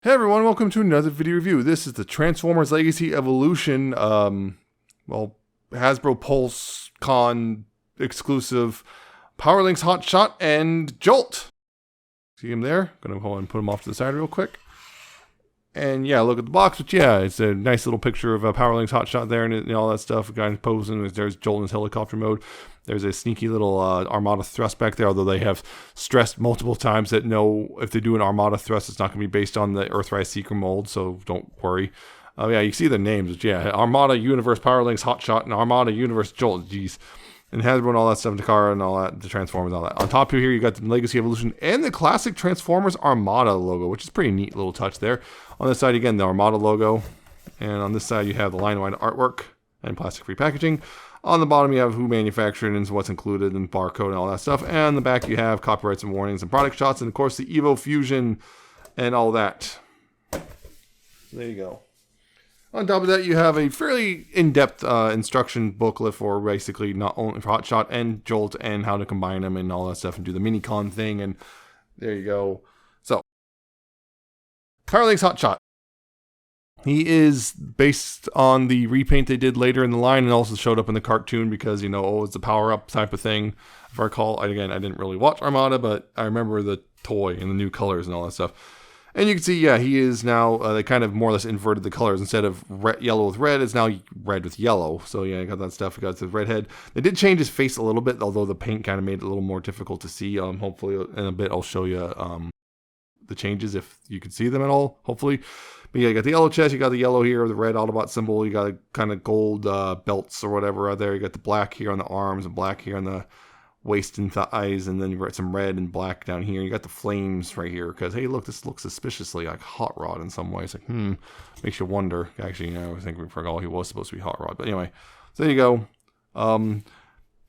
Hey everyone, welcome to another video review. This is the Transformers Legacy Evolution, Hasbro Pulse Con exclusive Powerlinx Hot Shot and Jolt. See him there? Gonna go and put him off to the side real quick. And yeah, look at the box, but yeah, it's a nice little picture of a Powerlinx Hot Shot there and all that stuff. A guy posing, there's Jolt in his helicopter mode. There's a sneaky little Armada thrust back there, although they have stressed multiple times that no, if they do an Armada thrust, it's not going to be based on the Earthrise Seeker mold, so don't worry. Yeah, you see the names, but yeah, Armada Universe Powerlinx Hot Shot and Armada Universe Jolt, jeez. And Hasbro and all that stuff, Takara and all that, the Transformers and all that. On top here, you got the Legacy Evolution and the classic Transformers Armada logo, which is a pretty neat little touch there. On this side, again, the Armada logo. And on this side, you have the line-wide artwork and plastic-free packaging. On the bottom, you have who manufactured and what's included and barcode and all that stuff. And on the back, you have copyrights and warnings and product shots. And, of course, the Evo Fusion and all that. There you go. On top of that, you have a fairly in-depth instruction booklet for basically not only for Hot Shot and Jolt and how to combine them and all that stuff and do the mini-con thing. And there you go. So, Powerlinx Hot Shot. He is based on the repaint they did later in the line and also showed up in the cartoon because, you know, oh, it's a power-up type of thing. If I recall, again, I didn't really watch Armada, but I remember the toy and the new colors and all that stuff. And you can see, yeah, he is now, they kind of more or less inverted the colors. Instead of yellow with red, it's now red with yellow. So, yeah, you got that stuff. You got the red head. They did change his face a little bit, although the paint kind of made it a little more difficult to see. Hopefully, in a bit, I'll show you the changes if you can see them at all, hopefully. But yeah, you got the yellow chest, you got the yellow here, the red Autobot symbol, you got a kind of gold belts or whatever out there. You got the black here on the arms and black here on the waist and thighs, and then you got some red and black down here. You got the flames right here because, hey, look, this looks suspiciously like Hot Rod in some ways. Like, makes you wonder. Actually, you know, I think we forgot he was supposed to be Hot Rod. But anyway, so there you go.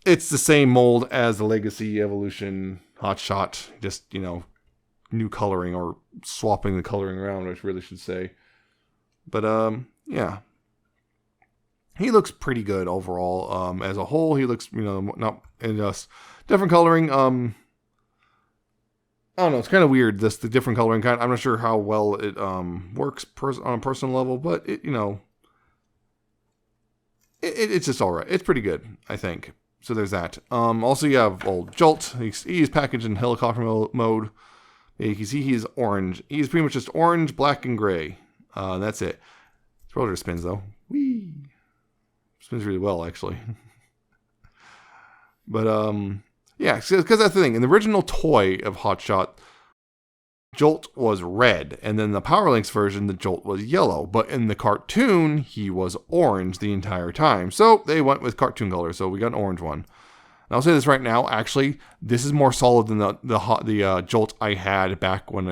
It's the same mold as the Legacy Evolution Hot Shot, just, you know, new coloring or swapping the coloring around, which really should say. But yeah, he looks pretty good overall. As a whole, he looks, you know, not in just different coloring. I don't know, it's kind of weird, the different coloring kind. I'm not sure how well it works on a personal level, but it, you know, it's just all right. It's pretty good, I think. So there's that. Also, you have old Jolt. He's packaged in helicopter mode. You can see he's orange. He's pretty much just orange, black, and gray. That's it. His rotor spins, though. Whee! Spins really well, actually. But, yeah, because that's the thing. In the original toy of Hot Shot, Jolt was red. And then the Powerlinx version, the Jolt was yellow. But in the cartoon, he was orange the entire time. So they went with cartoon color. So we got an orange one. And I'll say this right now. Actually, this is more solid than the Jolt I had back when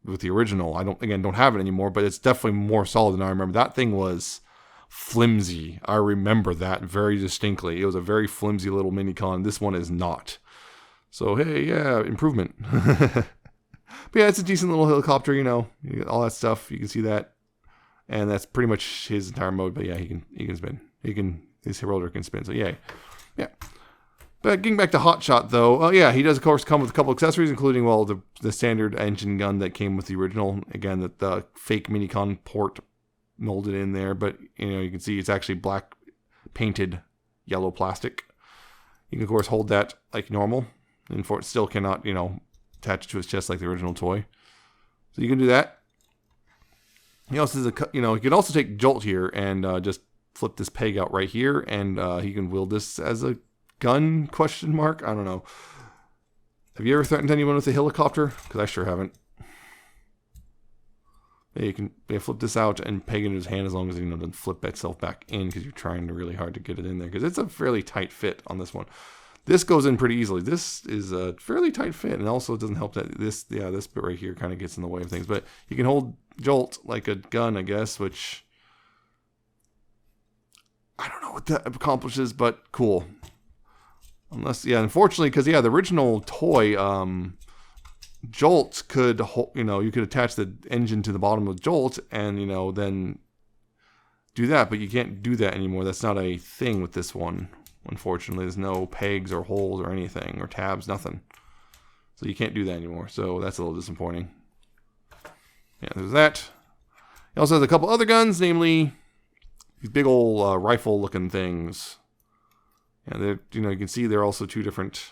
with the original. I don't have it anymore, but it's definitely more solid than I remember. That thing was flimsy. I remember that very distinctly. It was a very flimsy little mini-con. This one is not. So hey, yeah, improvement. But yeah, it's a decent little helicopter. You know, you get all that stuff. You can see that, and that's pretty much his entire mode. But yeah, he can spin. His rotor can spin. So yay, yeah. But getting back to Hot Shot, though, yeah, he does, of course, come with a couple accessories, including, well, the standard engine gun that came with the original. Again, the fake Minicon port molded in there. But, you know, you can see it's actually black painted yellow plastic. You can, of course, hold that like normal. And it still cannot, you know, attach to his chest like the original toy. So you can do that. He also has you can also take Jolt here and just flip this peg out right here. And he can wield this as a gun, ? I don't know. Have you ever threatened anyone with a helicopter? Because I sure haven't. Yeah, you can flip this out and peg it in his hand as long as it doesn't flip itself back in because you're trying really hard to get it in there. Because it's a fairly tight fit on this one. This goes in pretty easily. This is a fairly tight fit, and also it doesn't help that this bit right here kind of gets in the way of things. But you can hold Jolt like a gun, I guess, which I don't know what that accomplishes, but cool. Unless, yeah, unfortunately, because, yeah, the original toy, Jolt could, you could attach the engine to the bottom of Jolt and, then do that. But you can't do that anymore. That's not a thing with this one. Unfortunately, there's no pegs or holes or anything or tabs, nothing. So you can't do that anymore. So that's a little disappointing. Yeah, there's that. He also has a couple other guns, namely these big old rifle-looking things. And they're, you can see they're also two different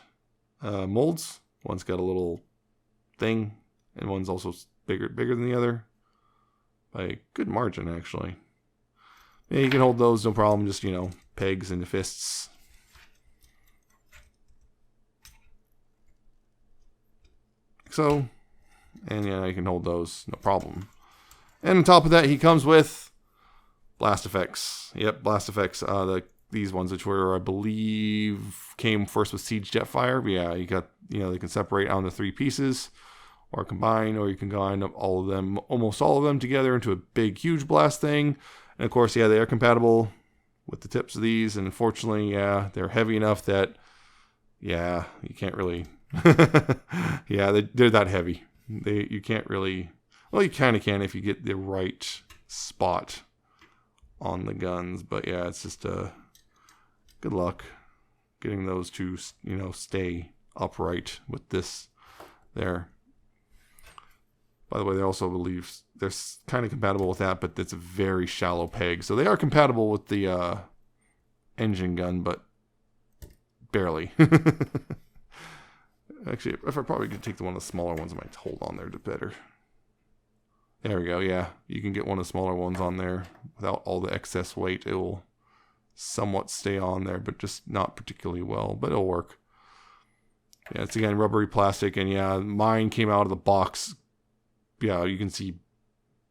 molds. One's got a little thing, and one's also bigger than the other by a good margin, actually. Yeah, you can hold those, no problem. Just, pegs into fists. Like so. And yeah, you can hold those, no problem. And on top of that, he comes with blast effects. Yep, blast effects. These ones, which were, I believe, came first with Siege Jetfire. But yeah, you got, they can separate out into 3 pieces, or combine, or you can combine all of them, almost all of them together into a big, huge blast thing. And of course, yeah, they are compatible with the tips of these. And unfortunately, yeah, they're heavy enough that, yeah, you can't really, yeah, they're that heavy. You can't really, well, you kind of can if you get the right spot on the guns, but yeah, it's just good luck getting those to, stay upright with this there. By the way, they also believe they're kind of compatible with that, but it's a very shallow peg. So they are compatible with the engine gun, but barely. Actually, if I probably could take one of the smaller ones, I might hold on there better. There we go, yeah. You can get one of the smaller ones on there without all the excess weight. It will somewhat stay on there, but just not particularly well, but it'll work. Yeah, it's again rubbery plastic, and yeah, mine came out of the box. Yeah, you can see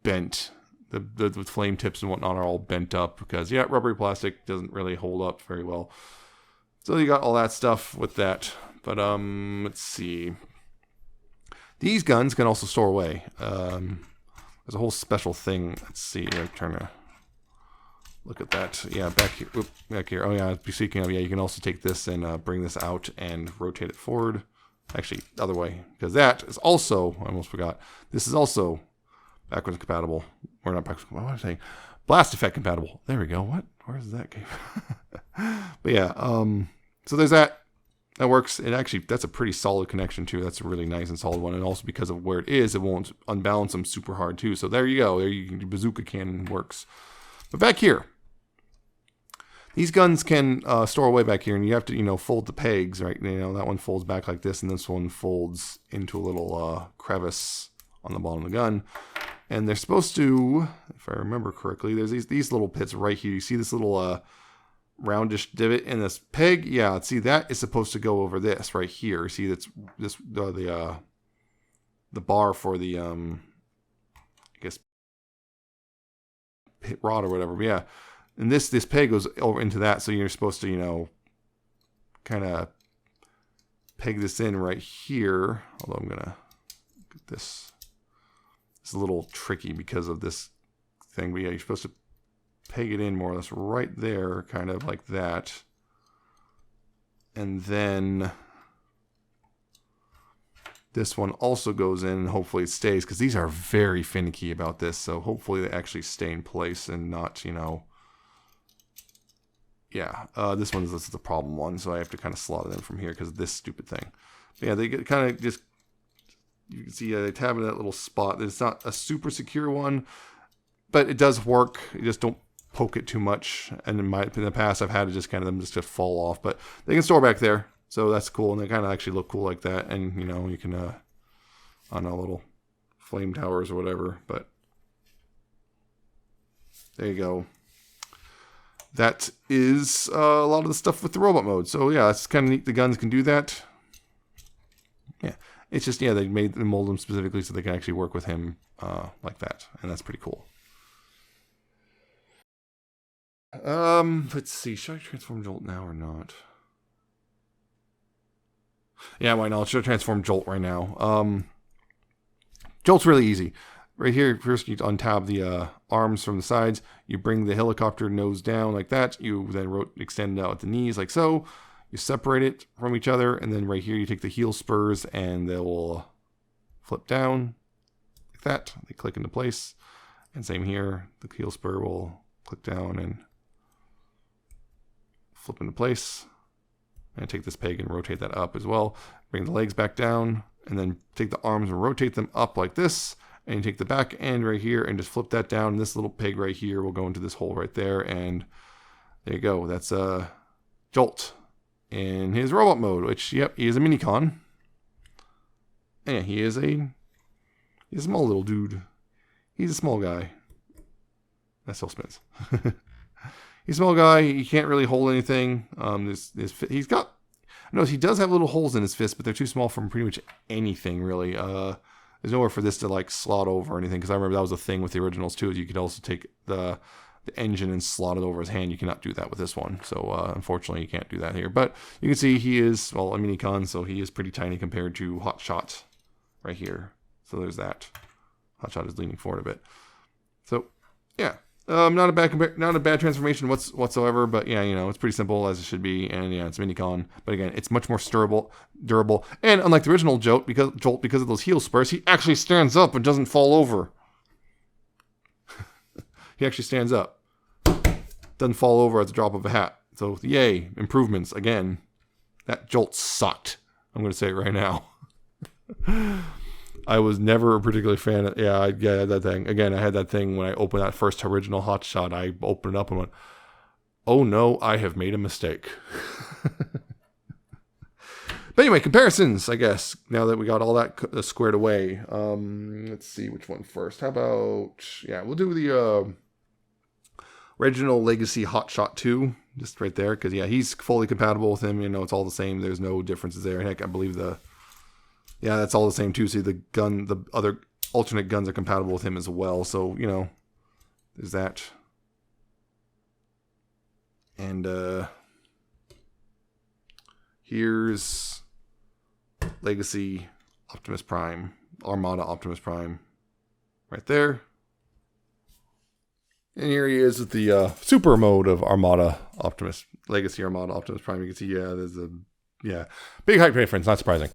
bent. The flame tips and whatnot are all bent up because, yeah, rubbery plastic doesn't really hold up very well. So you got all that stuff with that. But let's see. These guns can also store away. There's a whole special thing. Let's see. I'm trying to look at that. Yeah, back here. Oop, back here. Oh yeah. Speaking of, yeah, you can also take this and bring this out and rotate it forward. Actually, the other way, because that is also, I almost forgot. This is also backwards compatible. Or not backwards. What am I saying? Blast effect compatible. There we go. What? Where's that game? But yeah. So there's that. That works. And actually, that's a pretty solid connection too. That's a really nice and solid one. And also because of where it is, it won't unbalance them super hard too. So there you go. There you can, bazooka cannon works. But back here, these guns can store away back here, and you have to, fold the pegs, right? That one folds back like this, and this one folds into a little crevice on the bottom of the gun. And they're supposed to, if I remember correctly, there's these little pits right here. You see this little roundish divot in this peg? Yeah, see, that is supposed to go over this right here. See, that's the bar for the I guess pit rod or whatever. But yeah, and this peg goes over into that, so you're supposed to kind of peg this in right here. Although I'm gonna get this. It's a little tricky because of this thing, but yeah, you're supposed to peg it in more or less right there, kind of like that. And then this one also goes in, and hopefully it stays, because these are very finicky about this, so hopefully they actually stay in place and not, yeah, this is the problem one, so I have to kind of slot it in from here because of this stupid thing. But yeah, they get kind of just, you can see they tab in that little spot. It's not a super secure one, but it does work. You just don't poke it too much. And in the past, I've had to just kind of them just to fall off, but they can store back there, so that's cool. And they kind of actually look cool like that. And you can, I don't know, little flame towers or whatever. But there you go. That is a lot of the stuff with the robot mode. So yeah, it's kind of neat. The guns can do that. Yeah, it's just, yeah, they mold them specifically so they can actually work with him like that, and that's pretty cool. Let's see. Should I transform Jolt now or not? Yeah, why not? Should I transform Jolt right now? Jolt's really easy. Right here, first you untab the arms from the sides. You bring the helicopter nose down like that. You then extend out at the knees like so. You separate it from each other, and then right here you take the heel spurs and they will flip down like that. They click into place. And same here, the heel spur will click down and flip into place. And take this peg and rotate that up as well. Bring the legs back down, and then take the arms and rotate them up like this. And you take the back end right here and just flip that down. And this little peg right here will go into this hole right there. And there you go. That's Jolt in his robot mode, which, yep, he is a minicon. And yeah, he's a small little dude. He's a small guy. That still spins. He's a small guy. He can't really hold anything. He's got... Notice he does have little holes in his fist, but they're too small for pretty much anything, really. There's nowhere for this to, like, slot over or anything, because I remember that was a thing with the originals, too. You could also take the engine and slot it over his hand. You cannot do that with this one. So, unfortunately, you can't do that here. But you can see he is, well, a minicon, so he is pretty tiny compared to Hot Shot right here. So there's that. Hot Shot is leaning forward a bit. So, yeah. Not a bad transformation whatsoever, but yeah, you know, it's pretty simple as it should be, and yeah, it's minicon. But again, it's much more durable, and unlike the original Jolt, because of those heel spurs, he actually stands up and doesn't fall over. He actually stands up, doesn't fall over at the drop of a hat. So yay, improvements again. That Jolt sucked. I'm going to say it right now. I was never a particular fan of, I had that thing. Again, I had that thing when I opened that first original Hot Shot. I opened it up and went, oh no, I have made a mistake. But anyway, comparisons, I guess, now that we got all that squared away. Let's see which one first. How about, we'll do the original Legacy Hot Shot 2, just right there, because he's fully compatible with him. You know, it's all the same. There's no differences there. Heck, I believe that's all the same too. See, the other alternate guns are compatible with him as well. So, you know, there's that. And here's Legacy Optimus Prime, Armada Optimus Prime, right there. And here he is with the super mode of Armada Optimus, Legacy Armada Optimus Prime. You can see, there's a big height difference. Not surprising.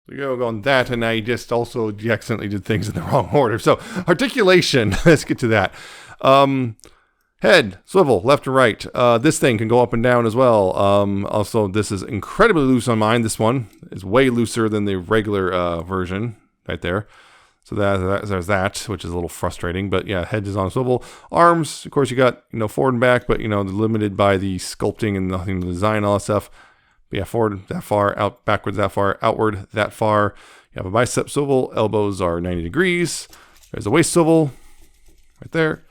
So you go on that, and I just also accidentally did things in the wrong order. So, articulation, let's get to that. Head, swivel, left and right. This thing can go up and down as well. Also, this is incredibly loose on mine. This one is way looser than the regular version, right there. So there's that, which is a little frustrating. But yeah, head is on swivel. Arms, of course, you got, forward and back, but, limited by the sculpting and nothing to design, all that stuff. But yeah, forward that far, out backwards that far, outward that far. You have a bicep swivel. Elbows are 90 degrees. There's a waist swivel right there.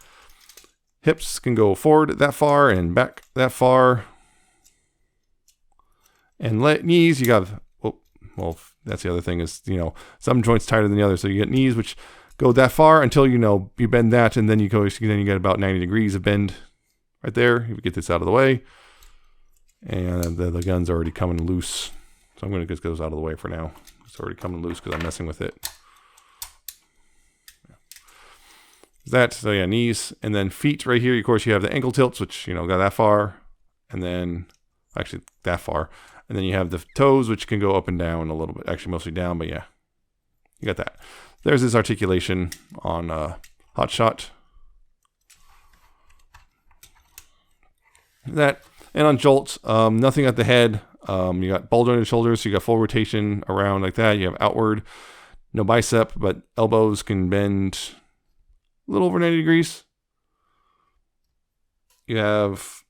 Hips can go forward that far and back that far. And knees, you got, well, that's the other thing is, some joints tighter than the other. So you get knees, which go that far until, you bend that, and then you get about 90 degrees of bend right there. You get this out of the way. And the gun's already coming loose. So I'm going to get those out of the way for now. It's already coming loose because I'm messing with it. So yeah, knees. And then feet right here. Of course, you have the ankle tilts, which, go that far. And then, actually, that far. And then you have the toes, which can go up and down a little bit. Actually, mostly down, but yeah. You got that. There's this articulation on Hot Shot. That. And on Jolt, nothing at the head. You got ball jointed shoulders, so you got full rotation around like that. You have outward, no bicep, but elbows can bend a little over 90 degrees. You have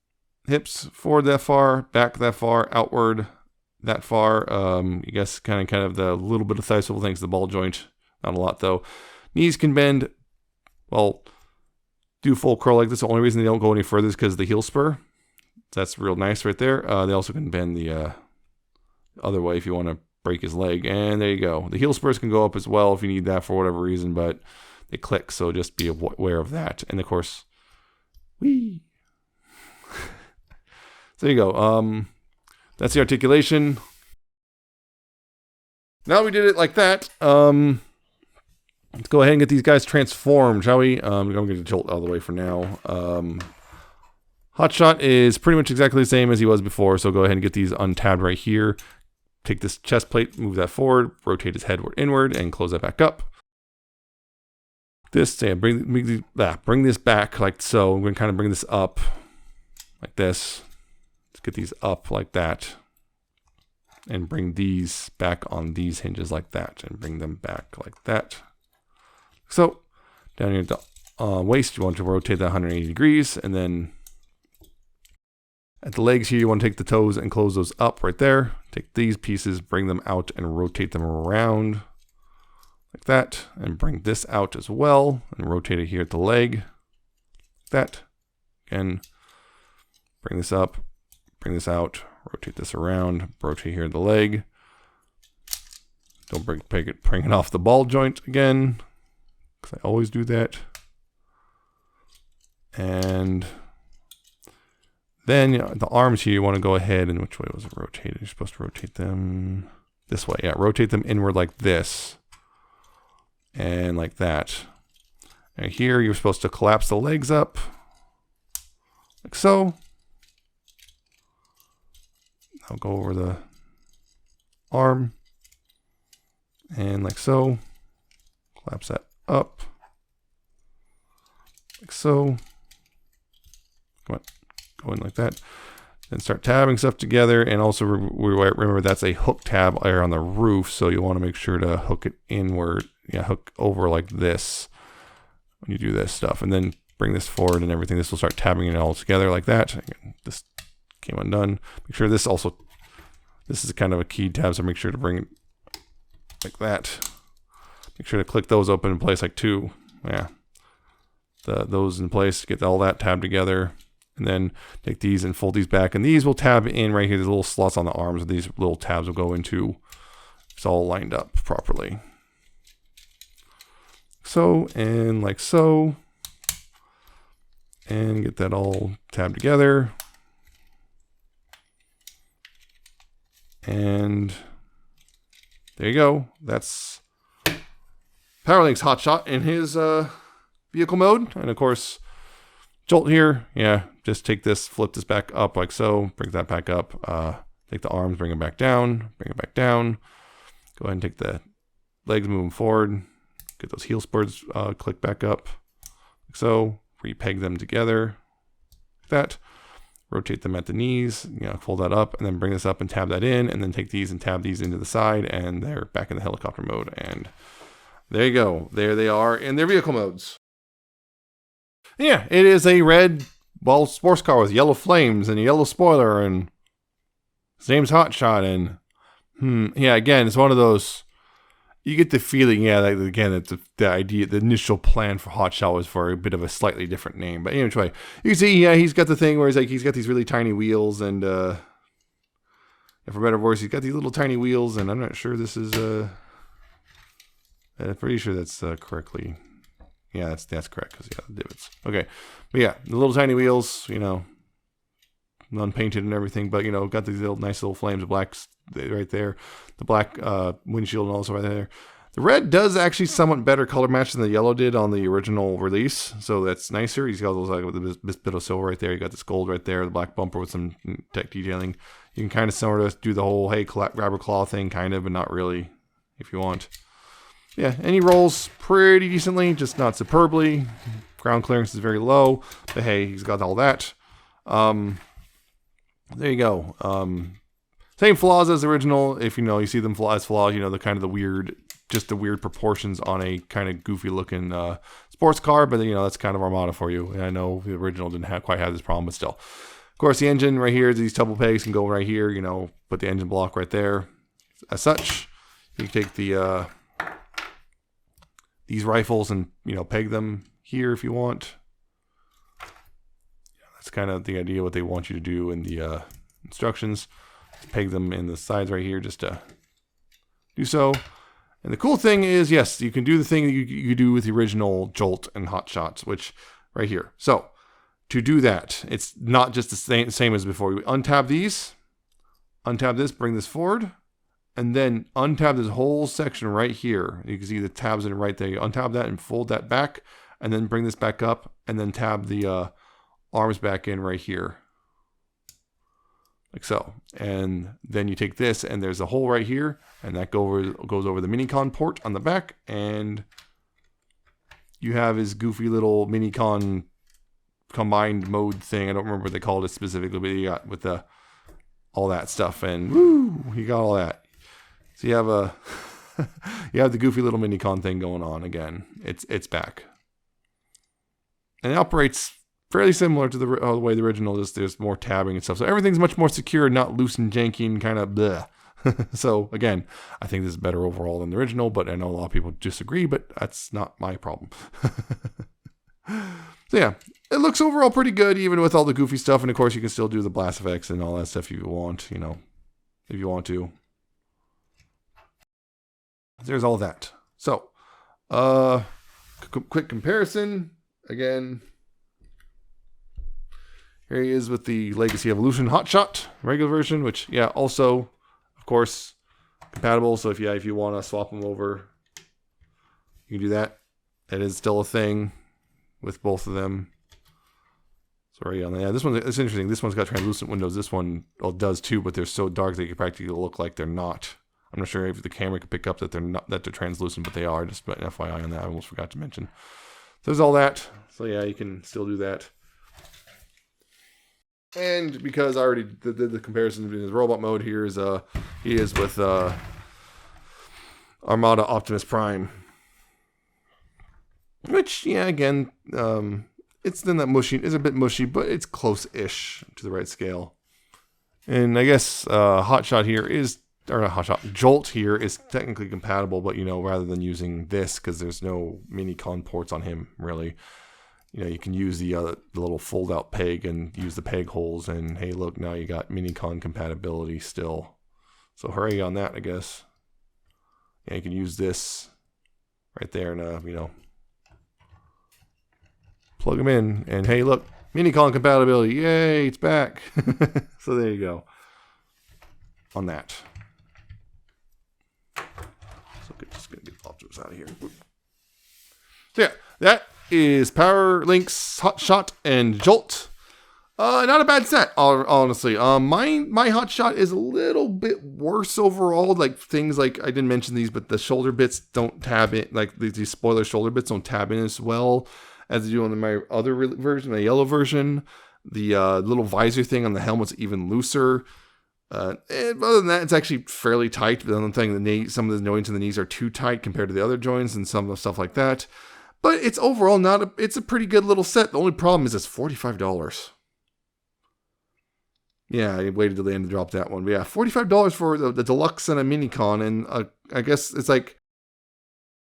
hips forward that far, back that far, outward that far. I guess kind of the little bit of thigh swivel things, the ball joint, not a lot though. Knees can bend, well, do full curl like this. The only reason they don't go any further is because of the heel spur. That's real nice right there. They also can bend the other way if you want to break his leg. And there you go. The heel spurs can go up as well if you need that for whatever reason, but they click, so just be aware of that. And of course, whee! So there you go. That's the articulation. Now we did it like that. Let's go ahead and get these guys transformed, shall we? I'm going to get the Jolt out of the way for now. Hot Shot is pretty much exactly the same as he was before, so go ahead and get these untabbed right here. Take this chest plate, move that forward, rotate his head inward, and close that back up. Bring this back like so. I'm going to kind of bring this up like this. Let's get these up like that. and bring these back on these hinges like that, and bring them back like that. So down here at the waist, you want to rotate that 180 degrees, and then at the legs here, you want to take the toes and close those up right there. Take these pieces, bring them out, and rotate them around like that, and bring this out as well, and rotate it here at the leg like that. Again, bring this up, bring this out, rotate this around, rotate here at the leg. Don't bring it off the ball joint again, because I always do that. And then the arms here, you want to go ahead, and which way was it rotated? You're supposed to rotate them this way. Yeah, rotate them inward like this and like that. And here you're supposed to collapse the legs up like so. I'll go over the arm and like so. Collapse that up like so. Come on. Go in like that, then start tabbing stuff together. And also remember that's a hook tab there on the roof, so you want to make sure to hook it inward. Yeah, hook over like this when you do this stuff, and then bring this forward and everything. This will start tabbing it all together like that. Again, this came undone. Make sure this is kind of a key tab, so make sure to bring it like that. Make sure to click those open in place like two. Yeah, those in place. Get all that tabbed together. And then take these and fold these back. And these will tab in right here. There's little slots on the arms. And these little tabs will go into. It's all lined up properly. So, and like so. And get that all tabbed together. And there you go. That's Powerlinx Hot Shot in his vehicle mode. And of course, Jolt here, yeah, just take this, flip this back up like so, bring that back up, take the arms, bring it back down, bring it back down. Go ahead and take the legs, move them forward, get those heel spurs, click back up like so, repeg them together like that, rotate them at the knees, fold that up, and then bring this up and tab that in, and then take these and tab these into the side, and they're back in the helicopter mode. And there you go. There they are in their vehicle modes. Yeah, it is a red, sports car with yellow flames and a yellow spoiler, and his name's Hot Shot. And yeah, again, it's one of those. You get the feeling, yeah, that again, that the idea, the initial plan for Hot Shot was for a bit of a slightly different name. But anyway, you can see, yeah, he's got the thing where he's got these really tiny wheels, and for better or worse, he's got these little tiny wheels, and I'm not sure this is. I'm pretty sure that's correctly. Yeah, that's correct, because yeah, the divots. Okay, but yeah, the little tiny wheels, unpainted and everything, but got these nice little flames of black right there, the black windshield and also right there. The red does actually somewhat better color match than the yellow did on the original release, so that's nicer. He's got those like with this bit of silver right there. You got this gold right there, the black bumper with some tech detailing. You can kind of sort of do the whole grabber claw thing, kind of, but not really, if you want. Yeah, and he rolls pretty decently, just not superbly. Ground clearance is very low, but hey, he's got all that. There you go. Same flaws as the original. If you see them as flaws, the kind of the weird proportions on a kind of goofy looking sports car. But that's kind of Armada for you. And I know the original didn't quite have this problem, but still. Of course, the engine right here, these double pegs can go right here. Put the engine block right there. As such, you can take the these rifles and peg them here if you want. That's kind of the idea what they want you to do in the instructions. Peg them in the sides right here just to do so. And the cool thing is, yes, you can do the thing that you do with the original Jolt and Hot Shots, which right here. So to do that, it's not just the same as before. You untab these, untab this, bring this forward, and then untab this whole section right here. You can see the tabs in it right there. You untab that and fold that back, and then bring this back up, and then tab the arms back in right here. Like so. And then you take this, and there's a hole right here, and that goes over the Minicon port on the back, and you have his goofy little Minicon combined mode thing. I don't remember what they called it specifically, but you got with the all that stuff, and woo, you got all that. So you have a you have the goofy little Minicon thing going on again. It's back, and it operates fairly similar to the way the original is. There's more tabbing and stuff, so everything's much more secure, not loose and janky and kind of bleh. So again, I think this is better overall than the original, but I know a lot of people disagree, but that's not my problem. So yeah, it looks overall pretty good, even with all the goofy stuff, and of course you can still do the blast effects and all that stuff if you want, you know, if you want to. There's all that. So, quick comparison again. Here he is with the Legacy Evolution Hot Shot regular version, which yeah, also of course compatible. So if you want to swap them over, you can do that. It is still a thing with both of them. Sorry on that. Yeah, this one it's interesting. This one's got translucent windows. This one does too, but they're so dark they can practically look like they're not. I'm not sure if the camera can pick up that they're translucent, but they are. Just an FYI on that. I almost forgot to mention. So there's all that. So yeah, you can still do that. And because I already did the comparison between his robot mode, he is with Armada Optimus Prime. Which, yeah, again, it's then that mushy. It's a bit mushy, but it's close-ish to the right scale. And I guess Hot Shot here is, or not Hot Shot, Jolt here is technically compatible, but, you know, rather than using this, because there's no Minicon ports on him, really. You know, you can use the little fold-out peg and use the peg holes, and hey, look, now you got Minicon compatibility still. So hooray on that, I guess. Yeah, you can use this right there and, you know, plug them in, and hey, look, Minicon compatibility, yay, it's back. So there you go on that. So just gonna get Optimus out of here. So yeah, that is Powerlinx Hot Shot and Jolt. Not a bad set, honestly. My Hot Shot is a little bit worse overall. Like things like, I didn't mention these, but the shoulder bits don't tab in. Like these spoiler shoulder bits don't tab in as well as they do on my other version, my yellow version. The little visor thing on the helmet's even looser. And other than that, it's actually fairly tight. But the thing, some of the joints in the knees are too tight compared to the other joints and some of the stuff like that. But it's overall it's a pretty good little set. The only problem is it's $45. Yeah, I waited till the end to drop that one. But yeah, $45 for the deluxe and a Minicon. And I guess it's like,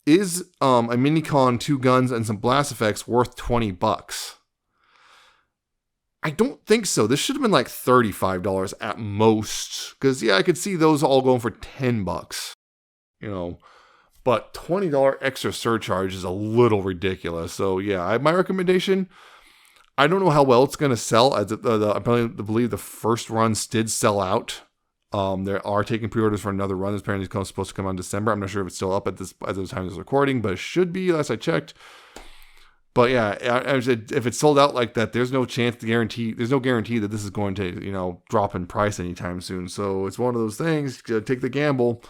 is a Minicon, 2 guns, and some blast effects worth $20? I don't think so. This should have been like $35 at most. Because, yeah, I could see those all going for $10. You know. But $20 extra surcharge is a little ridiculous. So, yeah, my recommendation, I don't know how well it's going to sell. I believe the first runs did sell out. There are taking pre-orders for another run. It's apparently supposed to come out in December. I'm not sure if it's still up at the time of this recording, but it should be, last I checked. But yeah, if it's sold out like that, there's no guarantee that this is going to, you know, drop in price anytime soon. So it's one of those things. Take the gamble.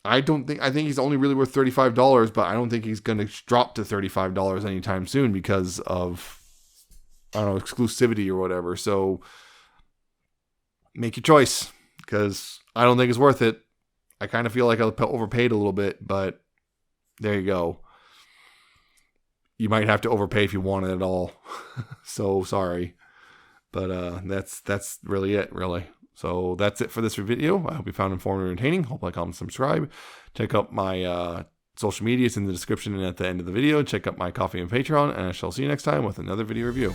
I think he's only really worth $35, but I don't think he's going to drop to $35 anytime soon because of, I don't know, exclusivity or whatever. So make your choice, because I don't think it's worth it. I kind of feel like I overpaid a little bit, but there you go. You might have to overpay if you want it at all. So sorry. But that's really it, really. So that's it for this video. I hope you found it informative and entertaining. Hope, like, comment, subscribe. Check out my social media. It's in the description and at the end of the video. Check out my Coffee and Patreon. And I shall see you next time with another video review.